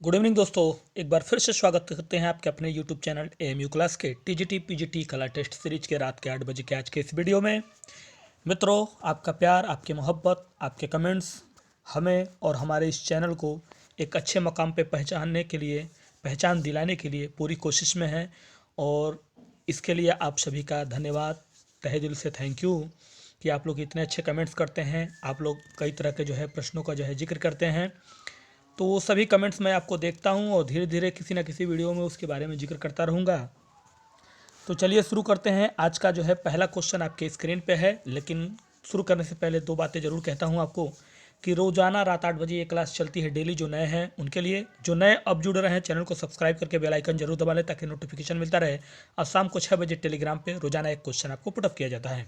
Good evening दोस्तों। एक बार फिर से स्वागत करते हैं आपके अपने यूट्यूब चैनल एएमयू क्लास के टीजीटी पीजीटी कला टेस्ट सीरीज के रात के 8 बजे के आज के इस वीडियो में। मित्रों, आपका प्यार, आपकी मोहब्बत, आपके कमेंट्स हमें और हमारे इस चैनल को एक अच्छे मकाम पे पहचान दिलाने के लिए पूरी कोशिश में है और इसके लिए आप सभी का धन्यवाद, तहे दिल से थैंक यू कि आप लोग इतने अच्छे कमेंट्स करते हैं। आप लोग कई तरह के प्रश्नों का जिक्र करते हैं, तो वो सभी कमेंट्स मैं आपको देखता हूँ और धीरे धीरे किसी ना किसी वीडियो में उसके बारे में जिक्र करता रहूँगा। तो चलिए शुरू करते हैं। आज का पहला क्वेश्चन आपके स्क्रीन पे है, लेकिन शुरू करने से पहले दो बातें ज़रूर कहता हूँ आपको कि रोज़ाना रात 8 बजे ये क्लास चलती है डेली। जो नए हैं उनके लिए, जो नए अब जुड़ रहे हैं चैनल को सब्सक्राइब करके बेल आइकन जरूर दबा लें ताकि नोटिफिकेशन मिलता रहे। और शाम को 6 बजे टेलीग्राम पर रोज़ाना एक क्वेश्चन आपको पुटअप किया जाता है।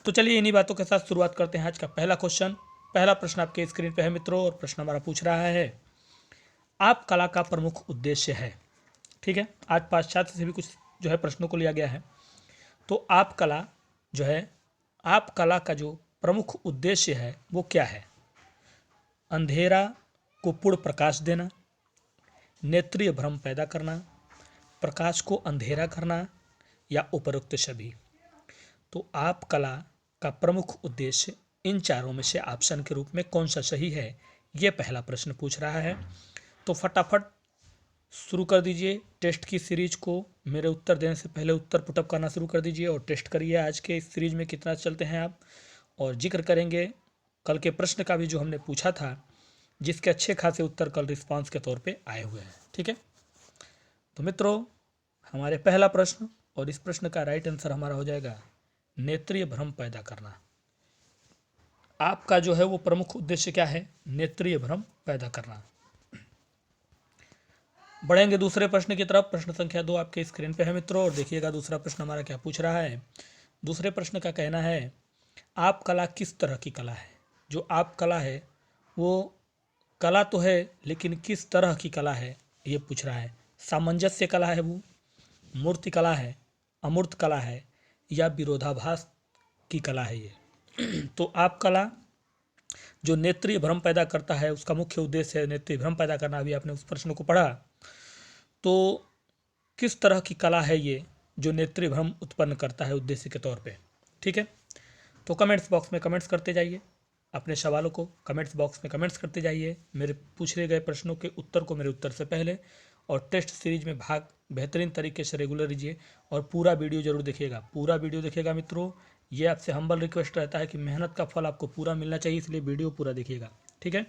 तो चलिए इन्हीं बातों के साथ शुरुआत करते हैं आज का पहला क्वेश्चन। पहला प्रश्न आपके स्क्रीन पे है मित्रों, और प्रश्न हमारा पूछ रहा है, आप कला का प्रमुख उद्देश्य है। ठीक है, आज पाश्चात्य से भी कुछ प्रश्नों को लिया गया है। तो जो है आप कला का जो प्रमुख उद्देश्य है वो क्या है? अंधेरा को पूर्ण प्रकाश देना, नेत्रीय भ्रम पैदा करना, प्रकाश को अंधेरा करना, या उपरोक्त सभी। तो आप कला का प्रमुख उद्देश्य इन चारों में से ऑप्शन के रूप में कौन सा सही है, ये पहला प्रश्न पूछ रहा है। तो फटाफट शुरू कर दीजिए टेस्ट की सीरीज को। मेरे उत्तर देने से पहले उत्तर पुटअप करना शुरू कर दीजिए और टेस्ट करिए आज के इस सीरीज में कितना चलते हैं आप। और जिक्र करेंगे कल के प्रश्न का भी जो हमने पूछा था, जिसके अच्छे खासे उत्तर कल रिस्पांस के तौर पे आए हुए हैं। ठीक है, तो मित्रों हमारे पहला प्रश्न, और इस प्रश्न का राइट आंसर हमारा हो जाएगा नेत्रीय भ्रम पैदा करना। आपका वो प्रमुख उद्देश्य क्या है? नेत्रीय भ्रम पैदा करना। बढ़ेंगे दूसरे प्रश्न की तरफ। प्रश्न संख्या 2 आपके स्क्रीन पे है मित्रों, और देखिएगा दूसरा प्रश्न हमारा क्या पूछ रहा है। दूसरे प्रश्न का कहना है, आप कला किस तरह की कला है? जो आप कला है वो कला तो है, लेकिन किस तरह की कला है ये पूछ रहा है। सामंजस्य कला है वो, मूर्ति कला है, अमूर्त कला है, या विरोधाभास की कला है ये? तो आप कला जो नेत्रीय भ्रम पैदा करता है, उसका मुख्य उद्देश्य है नेत्रीय भ्रम पैदा करना। अभी आपने उस प्रश्न को पढ़ा। तो किस तरह की कला है ये जो नेत्रीय भ्रम उत्पन्न करता है उद्देश्य के तौर पे? ठीक है, तो कमेंट्स बॉक्स में कमेंट्स करते जाइए, अपने सवालों को कमेंट्स बॉक्स में कमेंट्स करते जाइए। मेरे पूछे गए प्रश्नों के उत्तर को मेरे उत्तर से पहले और टेस्ट सीरीज में भाग बेहतरीन तरीके से रेगुलर लीजिए और पूरा वीडियो जरूर देखिएगा। पूरा वीडियो देखिएगा मित्रों, ये आपसे हम्बल रिक्वेस्ट रहता है कि मेहनत का फल आपको पूरा मिलना चाहिए, इसलिए वीडियो पूरा देखिएगा। ठीक है,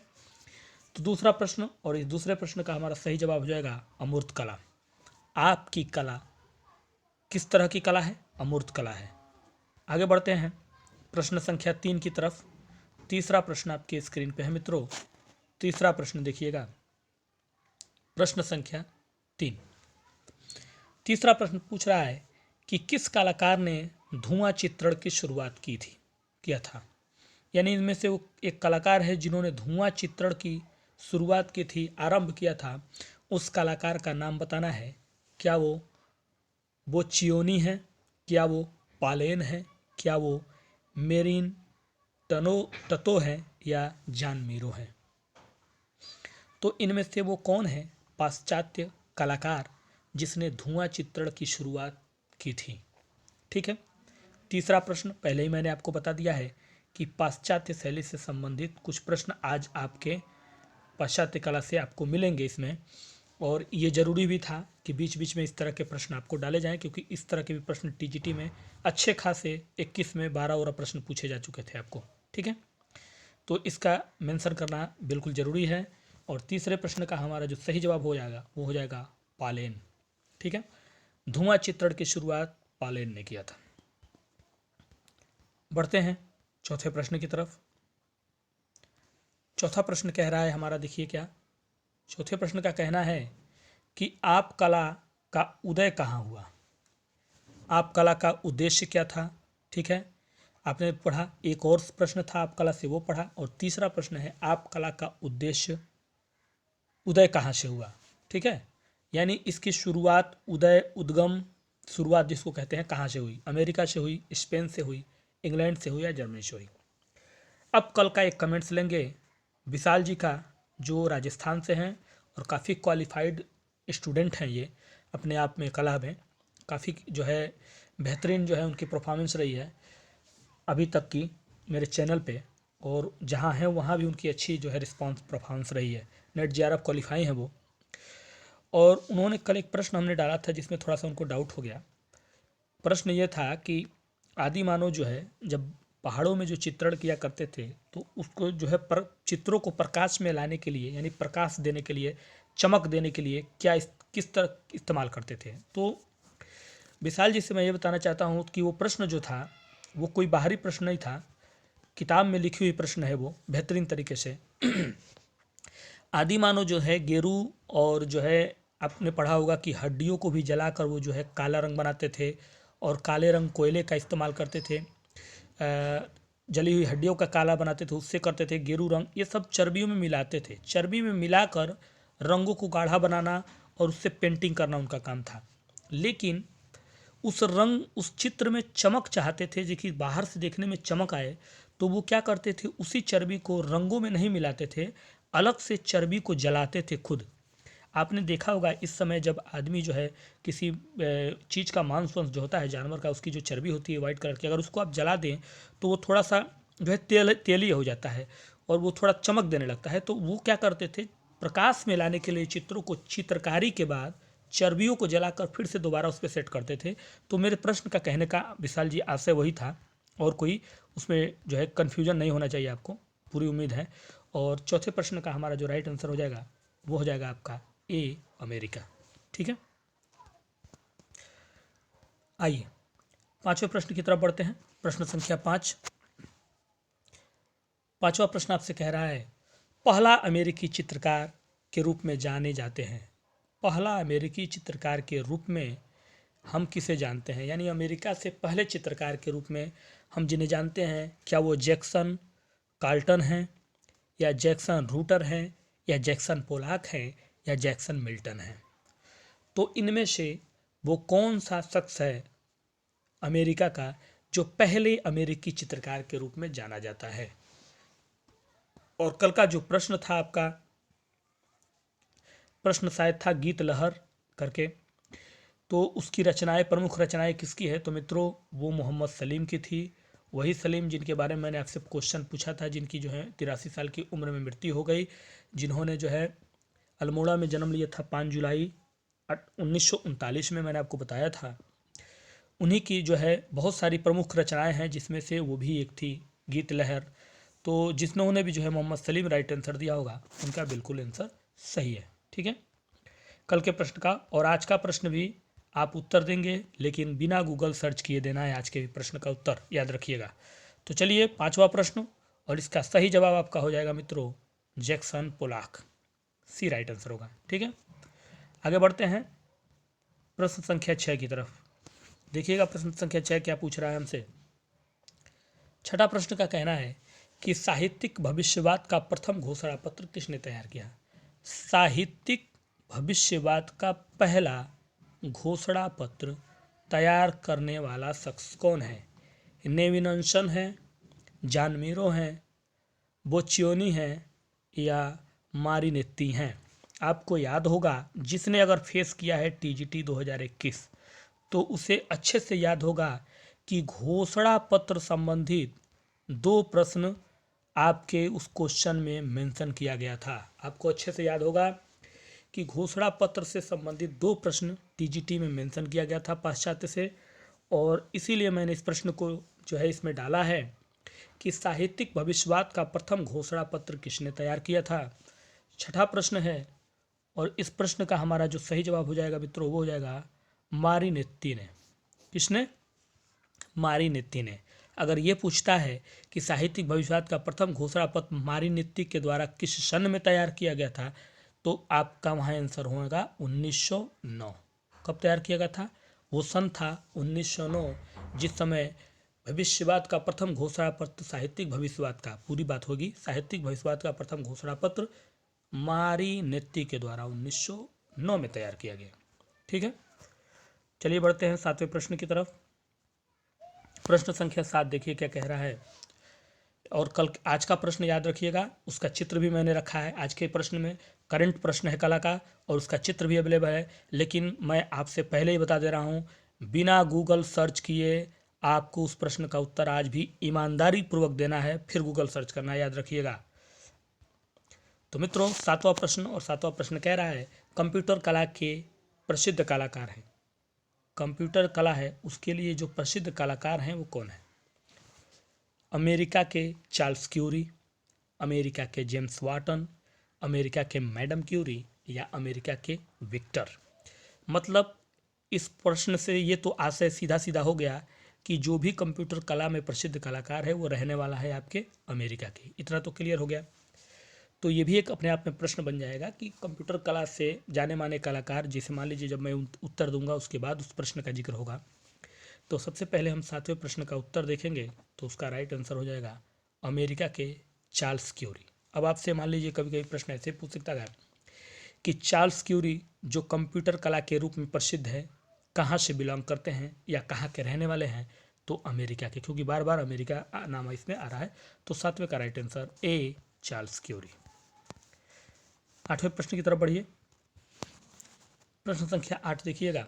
तो दूसरा प्रश्न, और इस दूसरे प्रश्न का हमारा सही जवाब हो जाएगा अमूर्त कला। आपकी कला किस तरह की कला है? अमूर्त कला है। आगे बढ़ते हैं प्रश्न संख्या 3 की तरफ। तीसरा प्रश्न आपके स्क्रीन पे है मित्रों। तीसरा प्रश्न देखिएगा, प्रश्न संख्या 3। तीसरा प्रश्न पूछ रहा है कि किस कलाकार ने धुआं चित्रण की शुरुआत किया था। यानी इनमें से वो एक कलाकार है जिन्होंने धुआं चित्रण की शुरुआत की थी, आरंभ किया था। उस कलाकार का नाम बताना है। क्या वो चियोनी है, क्या वो पालेन है, क्या वो मेरिन टतो है, या जान मीरो है? तो इनमें से वो कौन है पाश्चात्य कलाकार जिसने धुआं चित्रण की शुरुआत की थी? ठीक है, तीसरा प्रश्न पहले ही मैंने आपको बता दिया है कि पाश्चात्य शैली से संबंधित कुछ प्रश्न आज आपके पाश्चात्य कला से आपको मिलेंगे इसमें, और ये ज़रूरी भी था कि बीच बीच में इस तरह के प्रश्न आपको डाले जाएं, क्योंकि इस तरह के भी प्रश्न टीजीटी में अच्छे खासे 21 में 12 और प्रश्न पूछे जा चुके थे आपको। ठीक है, तो इसका मेंशन करना बिल्कुल ज़रूरी है। और तीसरे प्रश्न का हमारा जो सही जवाब हो जाएगा वो हो जाएगा पालेन। ठीक है, धुआं चित्रण की शुरुआत पालेन ने किया था। बढ़ते हैं चौथे प्रश्न की तरफ। चौथा प्रश्न कह रहा है हमारा, देखिए क्या चौथे प्रश्न का कहना है कि आप कला का उदय कहाँ हुआ? आप कला का उद्देश्य क्या था? ठीक है, आपने पढ़ा। एक और प्रश्न था आप कला से, वो पढ़ा। और तीसरा प्रश्न है आप कला का उदय कहाँ से हुआ? ठीक है, यानी इसकी शुरुआत, उद्गम शुरुआत जिसको कहते हैं, कहाँ से हुई? अमेरिका से हुई, स्पेन से हुई, इंग्लैंड से हुई, या जर्मनी से हुई? अब कल का एक कमेंट्स लेंगे विशाल जी का, जो राजस्थान से हैं और काफ़ी क्वालिफाइड स्टूडेंट हैं ये अपने आप में, कला में काफ़ी जो है बेहतरीन जो है उनकी परफॉर्मेंस रही है अभी तक की मेरे चैनल पे, और जहाँ हैं वहाँ भी उनकी अच्छी जो है रिस्पांस परफॉर्मेंस रही है। नेट जेआरएफ क्वालिफाई हैं वो। और उन्होंने कल एक प्रश्न हमने डाला था जिसमें थोड़ा सा उनको डाउट हो गया। प्रश्न ये था कि आदि मानव जो है जब पहाड़ों में जो चित्रण किया करते थे तो उसको जो है चित्रों को प्रकाश में लाने के लिए, यानी प्रकाश देने के लिए, चमक देने के लिए किस तरह इस्तेमाल करते थे। तो विशाल जी से मैं ये बताना चाहता हूँ कि वो प्रश्न जो था वो कोई बाहरी प्रश्न नहीं था, किताब में लिखी हुई प्रश्न है वो बेहतरीन तरीके से। आदि मानव जो है गेरू और जो है आपने पढ़ा होगा कि हड्डियों को भी जलाकर वो जो है काला रंग बनाते थे और काले रंग कोयले का इस्तेमाल करते थे। जली हुई हड्डियों का काला बनाते थे, उससे करते थे गेरू रंग। ये सब चर्बियों में मिलाते थे, चर्बी में मिलाकर रंगों को गाढ़ा बनाना और उससे पेंटिंग करना उनका काम था। लेकिन उस रंग, उस चित्र में चमक चाहते थे, जो कि बाहर से देखने में चमक आए, तो वो क्या करते थे, उसी चर्बी को रंगों में नहीं मिलाते थे, अलग से चर्बी को जलाते थे खुद। आपने देखा होगा इस समय जब आदमी जो है किसी चीज़ का मांस वांस जो होता है जानवर का, उसकी जो चर्बी होती है वाइट कलर की, अगर उसको आप जला दें तो वो थोड़ा सा जो है तेलीय हो जाता है और वो थोड़ा चमक देने लगता है। तो वो क्या करते थे, प्रकाश में लाने के लिए चित्रों को चित्रकारी के बाद चर्बियों को जलाकर फिर से दोबारा उस पर सेट करते थे। तो मेरे प्रश्न का कहने का विशाल जी आशय वही था, और कोई उसमें जो है कन्फ्यूजन नहीं होना चाहिए आपको, पूरी उम्मीद है। और चौथे प्रश्न का हमारा जो राइट आंसर हो जाएगा वो हो जाएगा आपका ए, अमेरिका। ठीक है, आइए पांचवें प्रश्न की तरफ बढ़ते हैं। प्रश्न संख्या 5। पांचवा प्रश्न आपसे कह रहा है, पहला अमेरिकी चित्रकार के रूप में जाने जाते हैं। पहला अमेरिकी चित्रकार के रूप में हम किसे जानते हैं, यानी अमेरिका से पहले चित्रकार के रूप में हम जिन्हें जानते हैं, क्या वो जैक्सन कार्ल्टन हैं, या जैक्सन रूटर हैं, या जैक्सन पोलाक हैं, या जैक्सन मिल्टन हैं। तो इनमें से वो कौन सा शख्स है अमेरिका का जो पहले अमेरिकी चित्रकार के रूप में जाना जाता है। और कल का जो प्रश्न था आपका, प्रश्न शायद था गीत लहर करके, तो उसकी रचनाएं, प्रमुख रचनाएं किसकी है, तो मित्रों वो मोहम्मद सलीम की थी। वही सलीम जिनके बारे में मैंने आपसे क्वेश्चन पूछा था, जिनकी जो है 83 साल की उम्र में मृत्यु हो गई, जिन्होंने जो है अल्मोड़ा में जन्म लिया था 5 जुलाई 1939 में, मैंने आपको बताया था। उन्हीं की जो है बहुत सारी प्रमुख रचनाएं हैं, जिसमें से वो भी एक थी गीत लहर। तो जिन्होंने भी जो है मोहम्मद सलीम राइट आंसर दिया होगा उनका बिल्कुल आंसर सही है। ठीक है, कल के प्रश्न का और आज का प्रश्न भी आप उत्तर देंगे, लेकिन बिना गूगल सर्च किए देना है आज के प्रश्न का उत्तर, याद रखिएगा। तो चलिए पांचवा प्रश्न, और इसका सही जवाब आपका हो जाएगा मित्रों जैक्सन पोलाक, सी राइट आंसर होगा। ठीक है, आगे बढ़ते हैं प्रश्न संख्या 6 की तरफ। देखिएगा प्रश्न संख्या 6 क्या पूछ रहा है हमसे। छठा प्रश्न का कहना है कि साहित्यिक भविष्यवाद का प्रथम घोषणा पत्र किसने तैयार किया। साहित्यिक भविष्यवाद का पहला घोषणा पत्र तैयार करने वाला शख्स कौन है। नेविनसन है, जॉन मीरो हैं, बोचियोनी है, या मारिनेत्ती हैं। आपको याद होगा जिसने अगर फेस किया है टीजीटी 2021 तो उसे अच्छे से याद होगा कि घोषणा पत्र संबंधित 2 प्रश्न आपके उस क्वेश्चन में मेंशन किया गया था। आपको अच्छे से याद होगा कि घोषणा पत्र से संबंधित 2 प्रश्न टीजीटी में मेंशन किया गया था पाश्चात्य से, और इसीलिए मैंने इस प्रश्न को जो है इसमें डाला है कि साहित्यिक भविष्यवाद का प्रथम घोषणा पत्र किसने तैयार किया था। छठा प्रश्न है, और इस प्रश्न का हमारा जो सही जवाब हो जाएगा मित्रों वो हो जाएगा मारिनेत्ती ने। किसने? मारिनेत्ती ने। अगर ये पूछता है कि साहित्यिक भविष्यवाद का प्रथम घोषणा पत्र मारिनेत्ती के द्वारा किस सन में तैयार किया गया था, तो आपका वहाँ आंसर होगा 1909। कब तैयार किया गया था? वो सन था 1909, जिस समय भविष्यवाद का प्रथम घोषणा पत्र, साहित्यिक भविष्यवाद का, पूरी बात होगी, साहित्यिक भविष्यवाद का प्रथम घोषणा पत्र मारिनेत्ती के द्वारा 1909 में तैयार किया गया। ठीक है, चलिए बढ़ते हैं 7वें प्रश्न की तरफ। प्रश्न संख्या 7 देखिए क्या कह रहा है और कल आज का प्रश्न याद रखिएगा, उसका चित्र भी मैंने रखा है। आज के प्रश्न में करंट प्रश्न है कला का और उसका चित्र भी अवेलेबल है। लेकिन मैं आपसे पहले ही बता दे रहा हूँ, बिना गूगल सर्च किए आपको उस प्रश्न का उत्तर आज भी ईमानदारी पूर्वक देना है, फिर गूगल सर्च करना है, याद रखिएगा। तो मित्रों, सातवां प्रश्न, और सातवां प्रश्न कह रहा है कंप्यूटर कला के प्रसिद्ध कलाकार हैं। कंप्यूटर कला है उसके लिए जो प्रसिद्ध कलाकार हैं वो कौन है? अमेरिका के चार्ल्स क्यूरी, अमेरिका के जेम्स वाटन, अमेरिका के मैडम क्यूरी, या अमेरिका के विक्टर। मतलब इस प्रश्न से ये तो आशय सीधा सीधा हो गया कि जो भी कंप्यूटर कला में प्रसिद्ध कलाकार है वो रहने वाला है आपके अमेरिका के। इतना तो क्लियर हो गया। तो ये भी एक अपने आप में प्रश्न बन जाएगा कि कंप्यूटर कला से जाने माने कलाकार, जिसे मान लीजिए जब मैं उत्तर दूंगा उसके बाद उस प्रश्न का जिक्र होगा। तो सबसे पहले हम सातवें प्रश्न का उत्तर देखेंगे, तो उसका राइट आंसर हो जाएगा अमेरिका के चार्ल्स क्यूरी। अब आपसे मान लीजिए कभी कभी प्रश्न ऐसे पूछ सकता है कि चार्ल्स क्यूरी जो कंप्यूटर कला के रूप में प्रसिद्ध है, कहाँ से बिलोंग करते हैं या कहाँ के रहने वाले हैं? तो अमेरिका के, क्योंकि बार बार अमेरिका नाम इसमें आ रहा है। तो सातवें का right answer A, Charles Curie. आठवें प्रश्न की तरफ बढ़िए। प्रश्न संख्या 8 देखिएगा।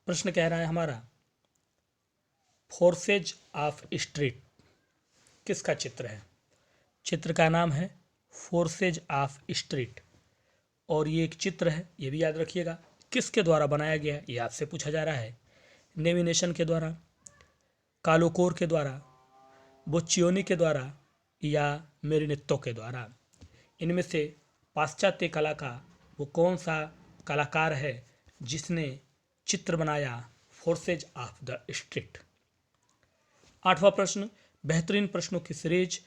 प्रश्न कह रहा है हमारा, फोर्सेज ऑफ स्ट्रीट किसका चित्र है? चित्र का नाम है फोर्सेज ऑफ स्ट्रीट, और ये एक चित्र है, ये भी याद रखिएगा। किसके द्वारा बनाया गया, ये आपसे पूछा जा रहा है। नेविनेशन के द्वारा, कालोकोर के द्वारा, बोच्चियोनी के द्वारा, या मेरिनेत्तो के द्वारा। इनमें से पाश्चात्य कला का वो कौन सा कलाकार है जिसने चित्र बनाया फोर्सेज ऑफ द स्ट्रीट? आठवां प्रश्न, बेहतरीन प्रश्नों की सीरीज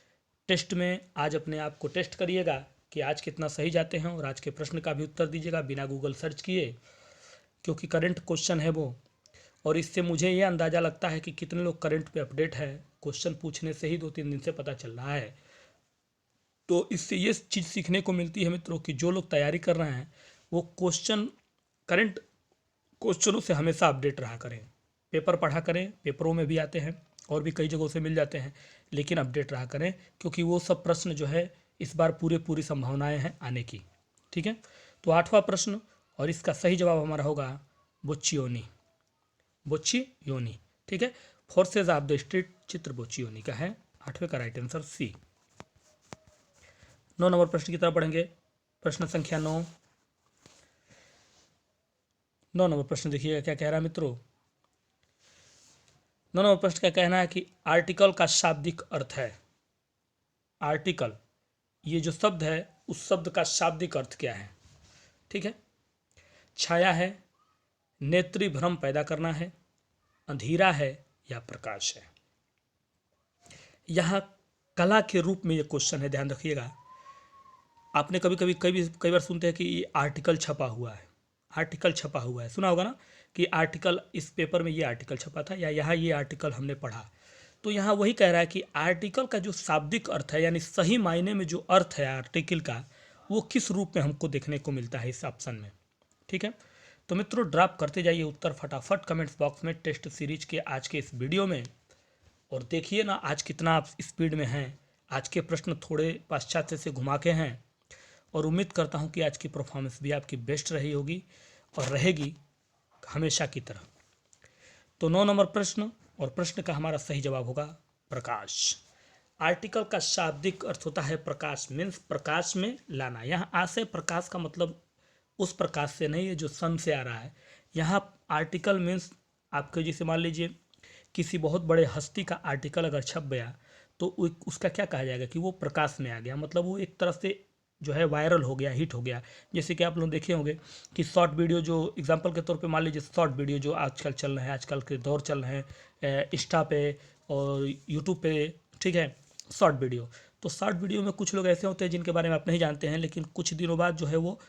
टेस्ट में आज अपने आप को टेस्ट करिएगा कि आज कितना सही जाते हैं, और आज के प्रश्न का भी उत्तर दीजिएगा बिना गूगल सर्च किए, क्योंकि करंट क्वेश्चन है वो। और इससे मुझे ये अंदाज़ा लगता है कि कितने लोग करंट पे अपडेट है, क्वेश्चन पूछने से ही 2-3 दिन से पता चल रहा है। तो इससे ये चीज़ सीखने को मिलती है मित्रों कि जो लोग तैयारी कर रहे हैं वो करंट क्वेश्चनों से हमेशा अपडेट रहा करें। पेपर पढ़ा करें, पेपरों में भी आते हैं और भी कई जगहों से मिल जाते हैं, लेकिन अपडेट रहा करें, क्योंकि वो सब प्रश्न जो है इस बार पूरी संभावनाएं हैं आने की। ठीक है, तो आठवां प्रश्न, और इसका सही जवाब हमारा होगा बोच्चियोनी, बोच्चियोनी। ठीक है, फोर्सेज ऑफ द स्ट्रीट चित्र बोच्चियोनी का है। आठवें का राइट आंसर सी। 9 नंबर प्रश्न की तरफ बढ़ेंगे। प्रश्न संख्या 9 नंबर प्रश्न देखिएगा क्या कह रहा है मित्रों। 9 नंबर प्रश्न का कहना है कि आर्टिकल का शाब्दिक अर्थ है। आर्टिकल, ये जो शब्द है उस शब्द का शाब्दिक अर्थ क्या है? ठीक है, छाया है, नेत्री भ्रम पैदा करना है, अंधेरा है, या प्रकाश है। यहाँ कला के रूप में ये क्वेश्चन है, ध्यान रखिएगा। आपने कई बार सुनते हैं कि ये आर्टिकल छपा हुआ है, आर्टिकल छपा हुआ है, सुना होगा ना कि आर्टिकल, इस पेपर में ये आर्टिकल छपा था, या यहाँ ये आर्टिकल हमने पढ़ा। तो यहाँ वही कह रहा है कि आर्टिकल का जो शाब्दिक अर्थ है, यानी सही मायने में जो अर्थ है आर्टिकल का, वो किस रूप में हमको देखने को मिलता है इस ऑप्शन में। ठीक है, तो मित्रों ड्रॉप करते जाइए उत्तर फटाफट कमेंट्स बॉक्स में टेस्ट सीरीज के आज के इस वीडियो में, और देखिए ना आज कितना आप स्पीड में हैं। आज के प्रश्न थोड़े पाश्चात्य से घुमा के हैं, और उम्मीद करता हूं कि आज की परफॉर्मेंस भी आपकी बेस्ट रही होगी और रहेगी हमेशा की तरह। तो 9 नंबर प्रश्न, और प्रश्न का हमारा सही जवाब होगा प्रकाश। आर्टिकल का शाब्दिक अर्थ होता है प्रकाश, मीन्स प्रकाश में लाना। यहाँ आ से प्रकाश का मतलब उस प्रकाश से नहीं है जो सन से आ रहा है। यहाँ आर्टिकल मीन्स आपके, जैसे मान लीजिए किसी बहुत बड़े हस्ती का आर्टिकल अगर छप गया तो उसका क्या कहा जाएगा कि वो प्रकाश में आ गया, मतलब वो एक तरह से जो है वायरल हो गया, हिट हो गया। जैसे कि आप लोग देखे होंगे कि शॉर्ट वीडियो, जो एग्जांपल के तौर पे मान लीजिए शॉर्ट वीडियो जो आजकल चल रहे हैं, आजकल के दौर चल रहे हैं इंस्टा पे और यूट्यूब पे। ठीक है, शॉर्ट वीडियो, तो शॉर्ट वीडियो में कुछ लोग ऐसे होते हैं जिनके बारे में आप नहीं जानते हैं, लेकिन कुछ दिनों बाद जो है वो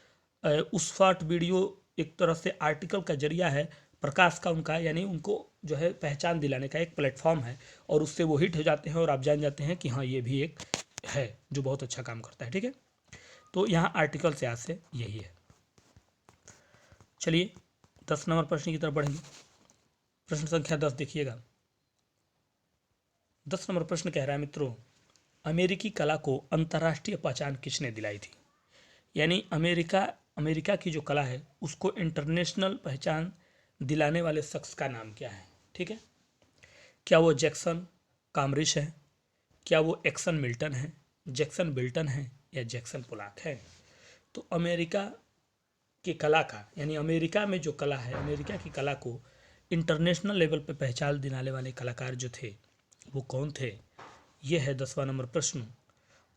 उस शॉर्ट वीडियो एक तरह से आर्टिकल का जरिया है, प्रकाश का उनका, यानी उनको जो है पहचान दिलाने का एक प्लेटफॉर्म है, और उससे वो हिट हो जाते हैं और आप जान जाते हैं कि हाँ ये भी एक है जो बहुत अच्छा काम करता है। ठीक है, तो यहाँ आर्टिकल से आज से यही है। चलिए 10 नंबर प्रश्न की तरफ बढ़ेंगे। प्रश्न संख्या 10 देखिएगा। 10 नंबर प्रश्न कह रहा है मित्रों, अमेरिकी कला को अंतर्राष्ट्रीय पहचान किसने दिलाई थी? यानी अमेरिका की जो कला है उसको इंटरनेशनल पहचान दिलाने वाले शख्स का नाम क्या है? ठीक है, क्या वो जैक्सन कामरिश है, क्या वो जैक्सन बिल्टन है या जैक्सन पोलाक है? तो अमेरिका की कला का, यानी अमेरिका में जो कला है, अमेरिका की कला को इंटरनेशनल लेवल पे पहचान दिलाने वाले कलाकार जो थे वो कौन थे? ये है 10वां नंबर प्रश्न।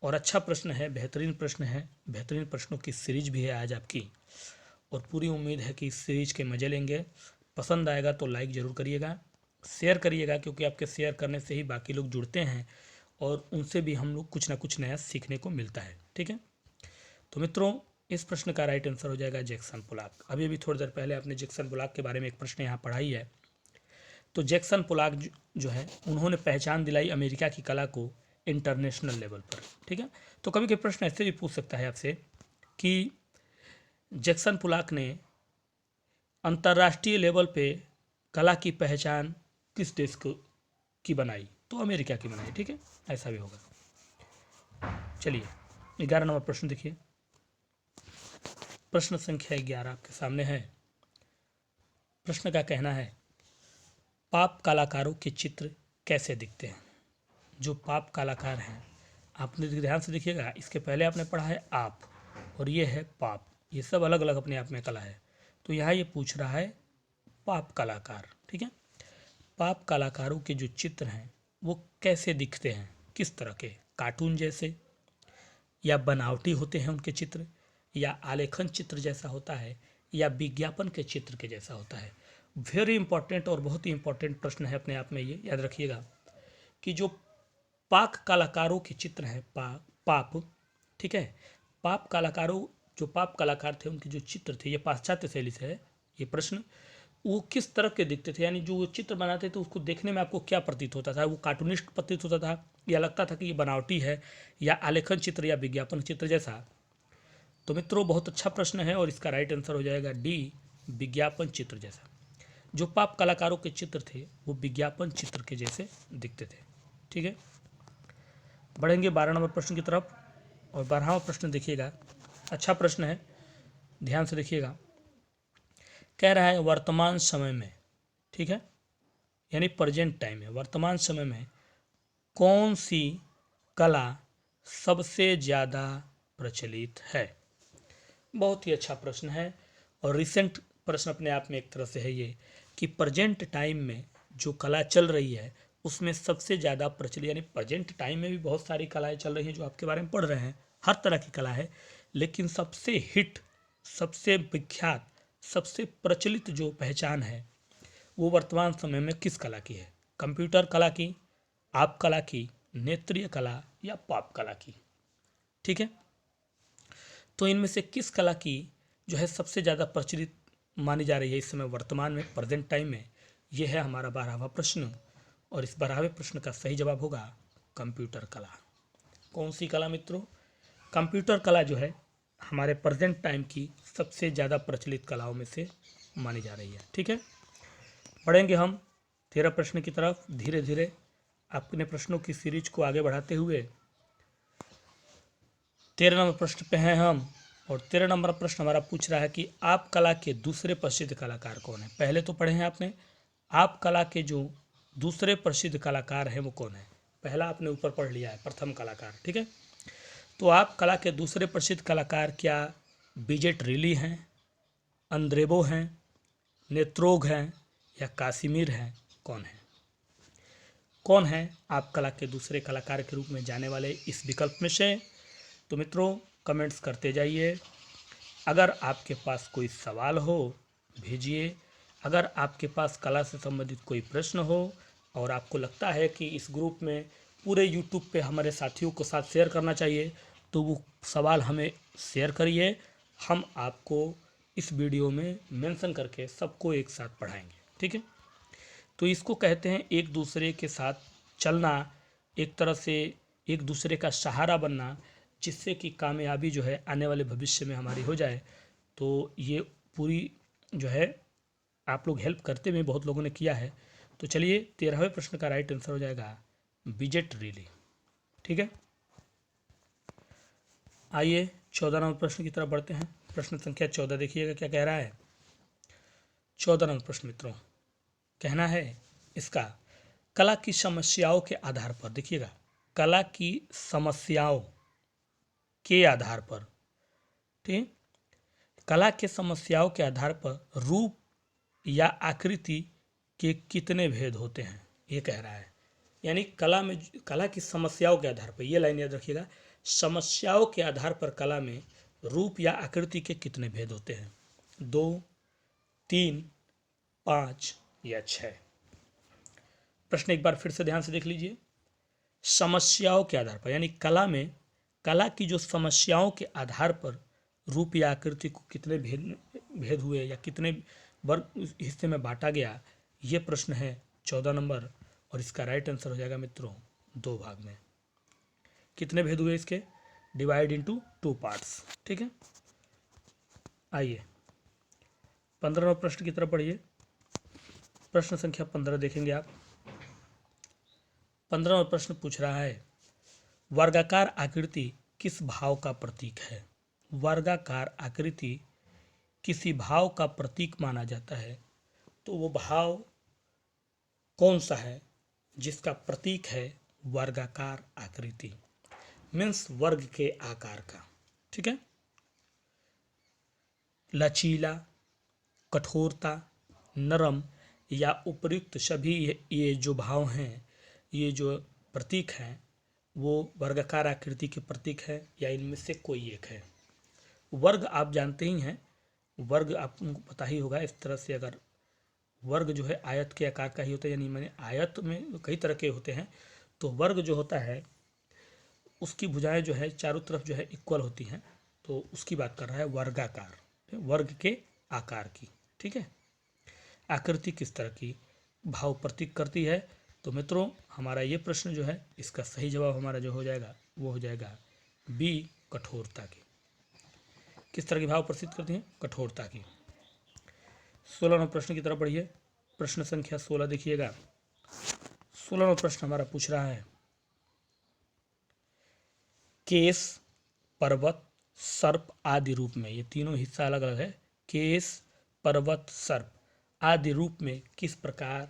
और अच्छा प्रश्न है, बेहतरीन प्रश्न है, बेहतरीन प्रश्नों की सीरीज भी है आज आपकी, और पूरी उम्मीद है कि इस सीरीज के मज़े लेंगे। पसंद आएगा तो लाइक ज़रूर करिएगा, शेयर करिएगा, क्योंकि आपके शेयर करने से ही बाकी लोग जुड़ते हैं और उनसे भी हम लोग कुछ ना कुछ नया सीखने को मिलता है। ठीक है, तो मित्रों इस प्रश्न का राइट आंसर हो जाएगा जैक्सन पोलाक। अभी अभी थोड़ी देर पहले आपने जैक्सन पोलाक के बारे में एक प्रश्न यहाँ पढ़ाई है। तो जैक्सन पोलाक जो है उन्होंने पहचान दिलाई अमेरिका की कला को इंटरनेशनल लेवल पर। ठीक है, तो कभी कभी प्रश्न ऐसे भी पूछ सकता है आपसे कि जैक्सन पोलाक ने अंतर्राष्ट्रीय लेवल पे कला की पहचान किस देश की बनाई? तो अमेरिका की बनाई। ठीक है, ऐसा भी होगा। चलिए 11 नंबर प्रश्न देखिए, प्रश्न संख्या 11 आपके सामने है। प्रश्न का कहना है, पाप कलाकारों के चित्र कैसे दिखते हैं? जो पाप कलाकार हैं, आपने ध्यान से देखिएगा, इसके पहले आपने पढ़ा है आप और ये है पाप, ये सब अलग अलग अपने आप में कला है। तो यहाँ ये पूछ रहा है पाप कलाकार। ठीक है, पाप कलाकारों के जो चित्र हैं वो कैसे दिखते हैं, किस तरह के? कार्टून जैसे, या बनावटी होते हैं उनके चित्र, या आलेखन चित्र जैसा होता है, या विज्ञापन के चित्र के जैसा होता है? वेरी इंपॉर्टेंट और बहुत ही इंपॉर्टेंट प्रश्न है अपने आप में। ये याद रखिएगा कि जो पाक कलाकारों के चित्र हैं, पाप, ठीक है, पाप कलाकारों, जो पाप कलाकार थे उनके जो चित्र थे, ये पाश्चात्य शैली से है ये प्रश्न, वो किस तरह के दिखते थे? यानी जो चित्र बनाते थे उसको देखने में आपको क्या प्रतीत होता था? वो कार्टूनिस्ट प्रतीत होता था, या लगता था कि ये बनावटी है, या आलेखन चित्र या विज्ञापन चित्र जैसा? तो मित्रों बहुत अच्छा प्रश्न है और इसका राइट आंसर हो जाएगा डी, विज्ञापन चित्र जैसा। जो पाप कलाकारों के चित्र थे वो विज्ञापन चित्र के जैसे दिखते थे। ठीक है, बढ़ेंगे 12 नंबर प्रश्न की तरफ। और 12वां प्रश्न देखिएगा, अच्छा प्रश्न है, ध्यान से देखिएगा। कह रहा है वर्तमान समय में, ठीक है, यानी प्रेजेंट टाइम में, वर्तमान समय में कौन सी कला सबसे ज़्यादा प्रचलित है? बहुत ही अच्छा प्रश्न है और रिसेंट प्रश्न अपने आप में एक तरह से है ये, कि प्रेजेंट टाइम में जो कला चल रही है उसमें सबसे ज़्यादा प्रचलित, यानी प्रेजेंट टाइम में भी बहुत सारी कलाएं चल रही हैं जो आपके बारे में पढ़ रहे हैं, हर तरह की कला है, लेकिन सबसे हिट, सबसे विख्यात, सबसे प्रचलित जो पहचान है वो वर्तमान समय में किस कला की है? कंप्यूटर कला की, आप कला की, नेत्रीय कला, या पॉप कला की? ठीक है, तो इनमें से किस कला की जो है सबसे ज़्यादा प्रचलित मानी जा रही है इस समय वर्तमान में, प्रेजेंट टाइम में? यह है हमारा 12वां प्रश्न और इस 12वें प्रश्न का सही जवाब होगा कंप्यूटर कला। कौन सी कला मित्रों? कंप्यूटर कला जो है हमारे प्रेजेंट टाइम की सबसे ज़्यादा प्रचलित कलाओं में से मानी जा रही है। ठीक है, बढ़ेंगे हम 13 प्रश्न की तरफ धीरे धीरे अपने प्रश्नों की सीरीज को आगे बढ़ाते हुए। 13 नंबर प्रश्न पे हैं हम और 13 नंबर प्रश्न हमारा पूछ रहा है कि आप कला के दूसरे प्रसिद्ध कलाकार कौन है? पहले तो पढ़े हैं आपने, आप कला के जो दूसरे प्रसिद्ध कलाकार हैं वो कौन है? पहला आपने ऊपर पढ़ लिया है, प्रथम कलाकार। ठीक है, तो आप कला के दूसरे प्रसिद्ध कलाकार क्या बिजेट रिली हैं, अंद्रेबो हैं, नेत्रोग हैं, या कासिमिर हैं? कौन है? कौन है आप कला के दूसरे कलाकार के रूप में जाने वाले इस विकल्प में से? तो मित्रों कमेंट्स करते जाइए। अगर आपके पास कोई सवाल हो भेजिए, अगर आपके पास कला से संबंधित कोई प्रश्न हो और आपको लगता है कि इस ग्रुप में पूरे यूट्यूब पे हमारे साथियों के साथ शेयर करना चाहिए तो वो सवाल हमें शेयर करिए, हम आपको इस वीडियो में मेंशन करके सबको एक साथ पढ़ाएंगे। ठीक है, तो इसको कहते हैं एक दूसरे के साथ चलना, एक तरह से एक दूसरे का सहारा बनना, जिससे कि कामयाबी जो है आने वाले भविष्य में हमारी हो जाए। तो ये पूरी जो है आप लोग हेल्प करते हुए बहुत लोगों ने किया है। तो चलिए 13वें प्रश्न का राइट आंसर हो जाएगा विजेट रिली। ठीक है, आइए 14 नंबर प्रश्न की तरफ बढ़ते हैं। प्रश्न संख्या 14 देखिएगा क्या कह रहा है। 14 नंबर प्रश्न मित्रों, कहना है इसका, कला की समस्याओं के आधार पर, देखिएगा, कला की समस्याओं के आधार पर, ठीक, कला के समस्याओं के आधार पर रूप या आकृति के कितने भेद होते हैं, ये कह रहा है। यानी कला में, कला की समस्याओं के आधार पर, ये लाइन याद रखिएगा, समस्याओं के आधार पर कला में रूप या आकृति के कितने भेद होते हैं, 2, 3, 5 या 6। प्रश्न एक बार फिर से ध्यान से देख लीजिए। समस्याओं के आधार पर, यानी कला में, कला की जो समस्याओं के आधार पर रूप या आकृति को कितने भेद हुए या कितने वर्ग हिस्से में बांटा गया, ये प्रश्न है 14 नंबर। और इसका राइट आंसर हो जाएगा मित्रों 2 भाग में। कितने भेद हुए इसके, डिवाइड इनटू 2 पार्ट्स। ठीक है, आइए 15 नंबर प्रश्न की तरफ बढ़िए। प्रश्न संख्या 15 देखेंगे आप। 15 नंबर प्रश्न पूछ रहा है, वर्गाकार आकृति किस भाव का प्रतीक है। वर्गाकार आकृति किसी भाव का प्रतीक माना जाता है, तो वो भाव कौन सा है जिसका प्रतीक है वर्गाकार आकृति, मीन्स वर्ग के आकार का। ठीक है, लचीला, कठोरता, नरम या उपयुक्त, सभी ये जो भाव हैं, ये जो प्रतीक हैं, वो वर्गाकार आकृति के प्रतीक है या इनमें से कोई एक है। वर्ग आप जानते ही हैं, वर्ग आपको पता ही होगा। इस तरह से अगर वर्ग जो है आयत के आकार का ही होता है, यानी मैंने आयत में कई तरह के होते हैं, तो वर्ग जो होता है उसकी भुजाएं जो है चारों तरफ जो है इक्वल होती हैं, तो उसकी बात कर रहा है वर्गाकार, वर्ग के आकार की। ठीक है, आकृति किस तरह की भाव प्रतीक करती है, तो मित्रों हमारा ये प्रश्न जो है, इसका सही जवाब हमारा जो हो जाएगा वो हो जाएगा बी, कठोरता की। किस तरह की भाव प्रतीक करती हैं, कठोरता की। 16 नंबर प्रश्न की तरफ बढ़िए। प्रश्न संख्या 16 देखिएगा। 16 नंबर प्रश्न हमारा पूछ रहा है, केस, पर्वत, सर्प आदि रूप में, ये तीनों हिस्सा अलग अलग है, केस, पर्वत, सर्प आदि रूप में किस प्रकार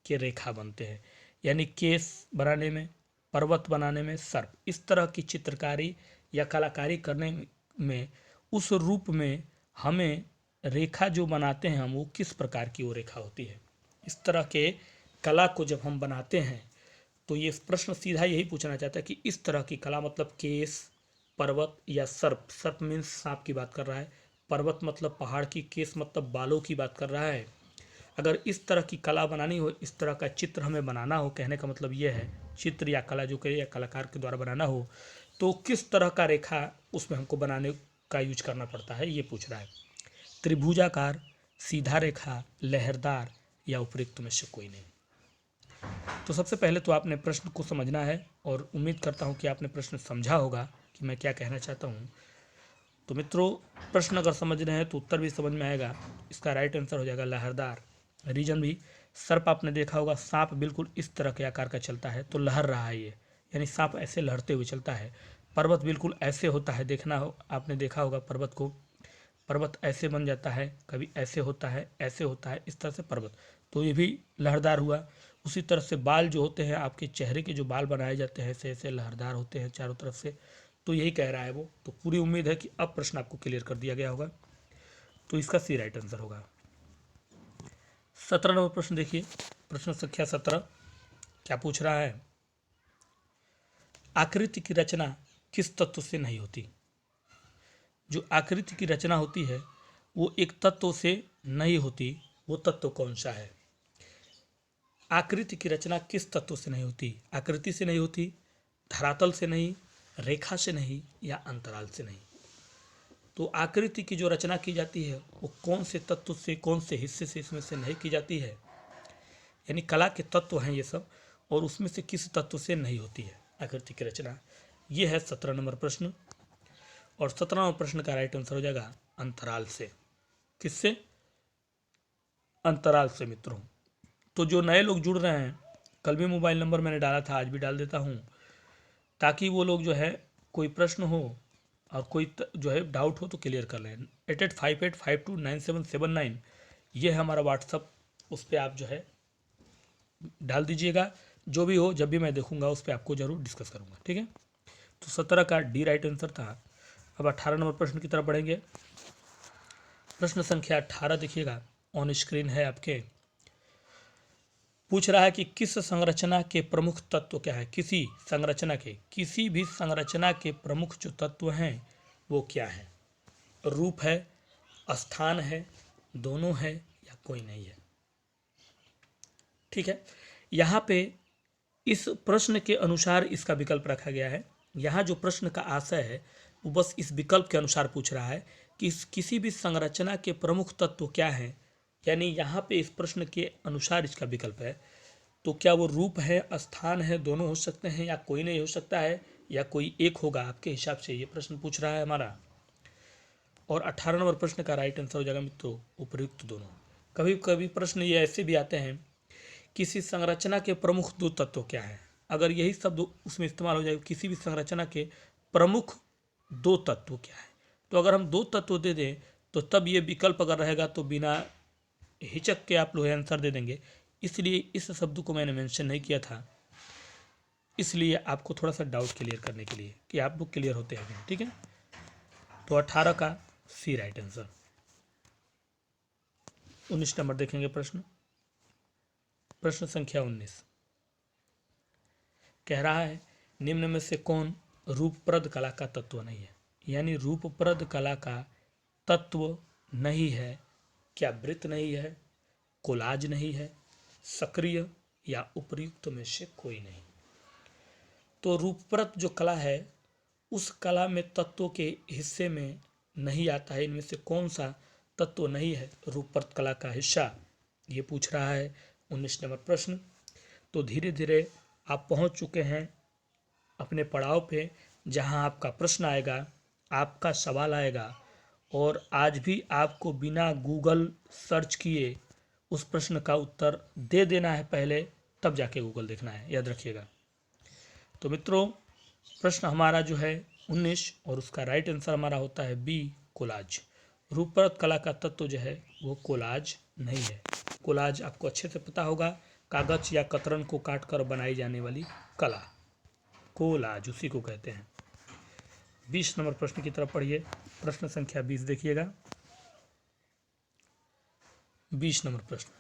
के रेखा बनते हैं। यानी केस बनाने में, पर्वत बनाने में, सर्प, इस तरह की चित्रकारी या कलाकारी करने में, उस रूप में हमें रेखा जो बनाते हैं हम, वो किस प्रकार की वो रेखा होती है। इस तरह के कला को जब हम बनाते हैं तो ये प्रश्न सीधा यही पूछना चाहता है कि इस तरह की कला, मतलब केस, पर्वत या सर्प, सर्प मीन्स सांप की बात कर रहा है, पर्वत मतलब पहाड़ की, केस मतलब बालों की बात कर रहा है। अगर इस तरह की कला बनानी हो, इस तरह का चित्र हमें बनाना हो, कहने का मतलब ये है, चित्र या कला जो करे या कलाकार के द्वारा बनाना हो, तो किस तरह का रेखा उसमें हमको बनाने का यूज करना पड़ता है, ये पूछ रहा है। त्रिभुजाकार, सीधा रेखा, लहरदार या उपयुक्त में से कोई नहीं। तो सबसे पहले तो आपने प्रश्न को समझना है, और उम्मीद करता हूँ कि आपने प्रश्न समझा होगा कि मैं क्या कहना चाहता हूँ। तो मित्रों प्रश्न अगर समझ रहे हैं तो उत्तर भी समझ में आएगा। इसका राइट आंसर हो जाएगा लहरदार। रीजन भी, सर्प आपने देखा होगा, सांप बिल्कुल इस तरह के आकार का चलता है तो लहर रहा है ये, यानी सांप ऐसे लहरते हुए चलता है। पर्वत बिल्कुल ऐसे होता है, देखना हो, आपने देखा होगा पर्वत को, पर्वत ऐसे बन जाता है, कभी ऐसे होता है, ऐसे होता है, इस तरह से पर्वत, तो ये भी लहरदार हुआ। उसी तरह से बाल जो होते हैं, आपके चेहरे के जो बाल बनाए जाते हैं, ऐसे ऐसे लहरदार होते हैं चारों तरफ से, तो यही कह रहा है वो। तो पूरी उम्मीद है कि अब प्रश्न आपको क्लियर कर दिया गया होगा, तो इसका सी राइट आंसर होगा। 17 नंबर प्रश्न देखिए। प्रश्न संख्या 17 क्या पूछ रहा है, आकृति की रचना किस तत्व से नहीं होती। जो आकृति की रचना होती है वो एक तत्व से नहीं होती, वो तत्व कौन सा है। आकृति की रचना किस तत्व से नहीं होती, आकृति से नहीं होती, धरातल से नहीं, रेखा से नहीं, या अंतराल से नहीं। तो आकृति की जो रचना की जाती है वो कौन से तत्व से, कौन से हिस्से से इसमें से नहीं की जाती है, यानी कला के तत्व हैं ये सब, और उसमें से किस तत्व से नहीं होती है आकृति की रचना। ये है 17 नंबर प्रश्न, और 17 नंबर प्रश्न का राइट आंसर हो जाएगा अंतराल से। किससे, अंतराल से मित्रों। तो जो नए लोग जुड़ रहे हैं, कल भी मोबाइल नंबर मैंने डाला था, आज भी डाल देता हूँ, ताकि वो लोग जो है कोई प्रश्न हो और कोई जो है डाउट हो तो क्लियर कर लें। 8858529779 ये है हमारा व्हाट्सअप, उस पर आप जो है डाल दीजिएगा। जो भी हो, जब भी मैं देखूंगा उस पर आपको जरूर डिस्कस करूंगा, ठीक है। तो 17 का डी राइट आंसर था। अब 18 नंबर प्रश्न की तरफ बढ़ेंगे। प्रश्न संख्या 18 देखिएगा, ऑन स्क्रीन है आपके। पूछ रहा है कि किस संरचना के प्रमुख तत्व क्या है। किसी संरचना के, किसी भी संरचना के प्रमुख जो तत्व हैं वो क्या है। रूप है, स्थान है, दोनों है या कोई नहीं है। ठीक है, यहाँ पे इस प्रश्न के अनुसार इसका विकल्प रखा गया है। यहाँ जो प्रश्न का आशय है वो बस इस विकल्प के अनुसार पूछ रहा है कि किसी भी संरचना के प्रमुख तत्व क्या हैं, यानी यहाँ पे इस प्रश्न के अनुसार इसका विकल्प है। तो क्या वो रूप है, स्थान है, दोनों हो सकते हैं या कोई नहीं हो सकता है, या कोई एक होगा आपके हिसाब से, ये प्रश्न पूछ रहा है हमारा। और 18 नंबर प्रश्न का राइट आंसर हो जाएगा मित्रों उपयुक्त दोनों। कभी कभी प्रश्न ये ऐसे भी आते हैं, किसी संरचना के प्रमुख दो तत्व क्या है। अगर यही शब्द उसमें इस्तेमाल हो जाए, किसी भी संरचना के प्रमुख दो तत्व क्या है, तो अगर हम दो तत्व दे दें तो तब ये विकल्प अगर रहेगा तो बिना हिचक के आप लोग आंसर दे देंगे। इसलिए इस शब्द को मैंने मेंशन नहीं किया था, इसलिए आपको थोड़ा सा डाउट क्लियर करने के लिए कि आप लोग क्लियर होते हैं, ठीक है। तो 18 का सी राइट आंसर। 19 नंबर देखेंगे प्रश्न, प्रश्न संख्या 19 कह रहा है निम्न में से कौन रूपप्रद कला का तत्व नहीं है। यानी रूपप्रद कला का तत्व नहीं है। क्या वृत्त नहीं है, कोलाज नहीं है, सक्रिय या उपर्युक्त में से कोई नहीं। तो रूपप्रद जो कला है उस कला में तत्वों के हिस्से में नहीं आता है। इनमें से कौन सा तत्व नहीं है रूपप्रद कला का हिस्सा, ये पूछ रहा है 19 नंबर प्रश्न। तो धीरे धीरे आप पहुंच चुके हैं अपने पड़ाव पे, जहां आपका प्रश्न आएगा, आपका सवाल आएगा, और आज भी आपको बिना गूगल सर्च किए उस प्रश्न का उत्तर दे देना है पहले, तब जाके गूगल देखना है, याद रखिएगा। तो मित्रों प्रश्न हमारा जो है 19 और उसका राइट आंसर हमारा होता है बी कोलाज। रूपप्रद कला का तत्व जो है वो कोलाज नहीं है। कोलाज आपको अच्छे से पता होगा, कागज या कतरन को काटकर बनाई जाने वाली कला, कोलाज उसी को कहते हैं। 20 नंबर प्रश्न की तरफ पढ़िए, प्रश्न संख्या 20 देखिएगा। 20 नंबर प्रश्न,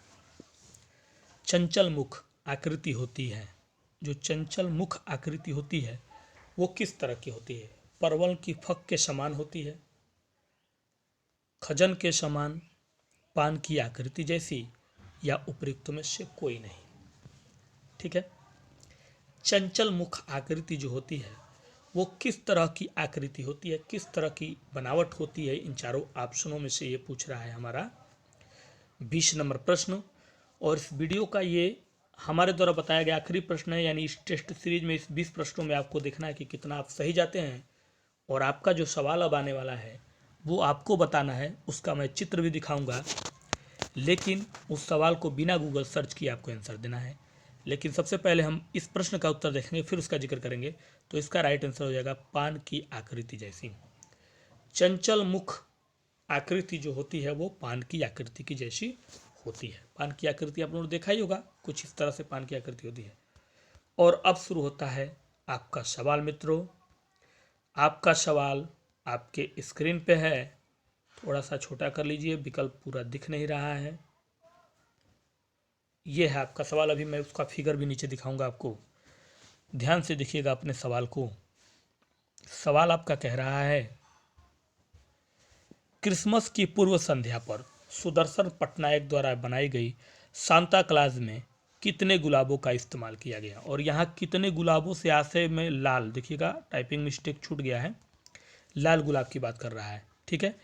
चंचल मुख आकृति होती है। जो चंचल मुख आकृति होती है वो किस तरह की होती है। परवल की फक के समान होती है, खजन के समान, पान की आकृति जैसी, या उपयुक्त में से कोई नहीं। ठीक है, चंचल मुख आकृति जो होती है वो किस तरह की आकृति होती है, किस तरह की बनावट होती है, इन चारों ऑप्शनों में से ये पूछ रहा है हमारा 20 नंबर प्रश्न। और इस वीडियो का ये हमारे द्वारा बताया गया आखिरी प्रश्न है, यानी इस टेस्ट सीरीज में इस 20 प्रश्नों में आपको देखना है कि कितना आप सही जाते हैं। और आपका जो सवाल अब आने वाला है वो आपको बताना है, उसका मैं चित्र भी दिखाऊंगा, लेकिन उस सवाल को बिना गूगल सर्च किए आपको आंसर देना है। लेकिन सबसे पहले हम इस प्रश्न का उत्तर देखेंगे, फिर उसका जिक्र करेंगे। तो इसका राइट आंसर हो जाएगा पान की आकृति जैसी। चंचल मुख आकृति जो होती है वो पान की आकृति की जैसी होती है। पान की आकृति आप लोगों ने देखा ही होगा, कुछ इस तरह से पान की आकृति होती है। और अब शुरू होता है आपका सवाल मित्रों। आपका सवाल आपके स्क्रीन पे है, थोड़ा सा छोटा कर लीजिए, विकल्प पूरा दिख नहीं रहा है। ये है आपका सवाल, अभी मैं उसका फिगर भी नीचे दिखाऊंगा आपको, ध्यान से देखिएगा अपने सवाल को। सवाल आपका कह रहा है क्रिसमस की पूर्व संध्या पर सुदर्शन पटनायक द्वारा बनाई गई सांता क्लाज में कितने गुलाबों का इस्तेमाल किया गया। और यहाँ कितने गुलाबों से आशय में लाल, देखिएगा टाइपिंग मिस्टेक छूट गया है, लाल गुलाब की बात कर रहा है। ठीक है,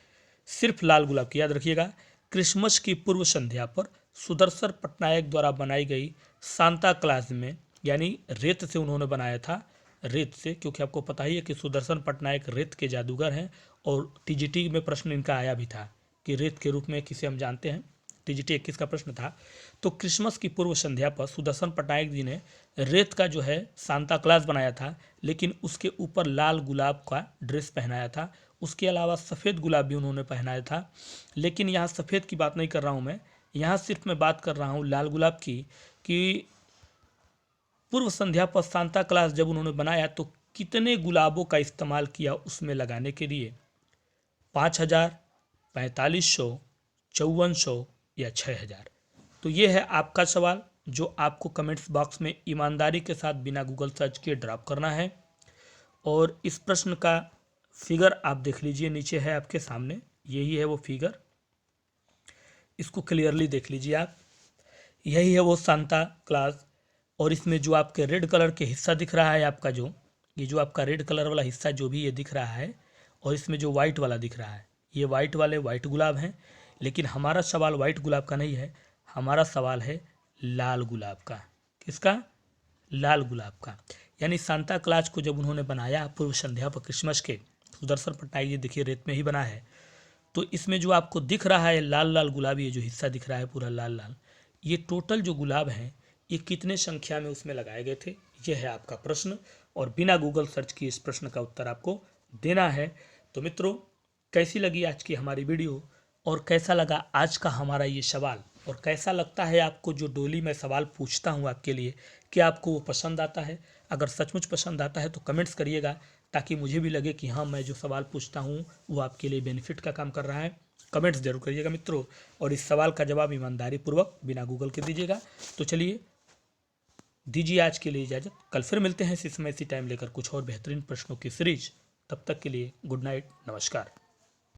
सिर्फ लाल गुलाब की, याद रखिएगा। क्रिसमस की पूर्व संध्या पर सुदर्शन पटनायक द्वारा बनाई गई सांता क्लाज में, यानी रेत से उन्होंने बनाया था, रेत से, क्योंकि आपको पता ही है कि सुदर्शन पटनायक रेत के जादूगर हैं। और टीजीटी में प्रश्न इनका आया भी था कि रेत के रूप में किसे हम जानते हैं, टीजीटी 21 का प्रश्न था। तो क्रिसमस की पूर्व संध्या पर सुदर्शन पटनायक जी ने रेत का जो है सांता क्लास बनाया था, लेकिन उसके ऊपर लाल गुलाब का ड्रेस पहनाया था। उसके अलावा सफ़ेद गुलाब भी उन्होंने पहनाया था, लेकिन यहाँ सफ़ेद की बात नहीं कर रहा हूँ मैं, यहाँ सिर्फ मैं बात कर रहा हूँ लाल गुलाब की। कि पूर्व संध्या पर सांता क्लास जब उन्होंने बनाया तो कितने गुलाबों का इस्तेमाल किया उसमें लगाने के लिए? 5,000, 4500, 5400 या 6,000? तो ये है आपका सवाल, जो आपको कमेंट्स बॉक्स में ईमानदारी के साथ बिना गूगल सर्च किए ड्रॉप करना है। और इस प्रश्न का फिगर आप देख लीजिए, नीचे है आपके सामने, यही है वो फिगर, इसको क्लियरली देख लीजिए आप। यही है वो सांता क्लास। और इसमें जो आपके रेड कलर के हिस्सा दिख रहा है आपका, जो ये जो आपका रेड कलर वाला हिस्सा जो भी ये दिख रहा है, और इसमें जो वाइट वाला दिख रहा है, ये वाइट वाले वाइट गुलाब हैं। लेकिन हमारा सवाल वाइट गुलाब का नहीं है, हमारा सवाल है लाल गुलाब का। किसका? लाल गुलाब का। यानी सांता क्लास को जब उन्होंने बनाया पूर्व संध्या पर क्रिसमस के, सुदर्शन पटनायक जी देखिए रेत में ही बना है, तो इसमें जो आपको दिख रहा है लाल लाल गुलाबी, ये जो हिस्सा दिख रहा है पूरा लाल लाल, ये टोटल जो गुलाब हैं ये कितने संख्या में उसमें लगाए गए थे, ये है आपका प्रश्न। और बिना गूगल सर्च किए इस प्रश्न का उत्तर आपको देना है। तो मित्रों, कैसी लगी आज की हमारी वीडियो, और कैसा लगा आज का हमारा ये सवाल, और कैसा लगता है आपको जो डोली में सवाल पूछता हूँ आपके लिए, क्या आपको वो पसंद आता है? अगर सचमुच पसंद आता है तो कमेंट्स करिएगा, ताकि मुझे भी लगे कि हाँ, मैं जो सवाल पूछता हूँ वो आपके लिए बेनिफिट का काम कर रहा है। कमेंट्स जरूर करिएगा मित्रों, और इस सवाल का जवाब ईमानदारी पूर्वक बिना गूगल के दीजिएगा। तो चलिए, दीजिए आज के लिए इजाज़त। कल फिर मिलते हैं इसी समय इसी टाइम लेकर कुछ और बेहतरीन प्रश्नों की सीरीज। तब तक के लिए गुड नाइट, नमस्कार।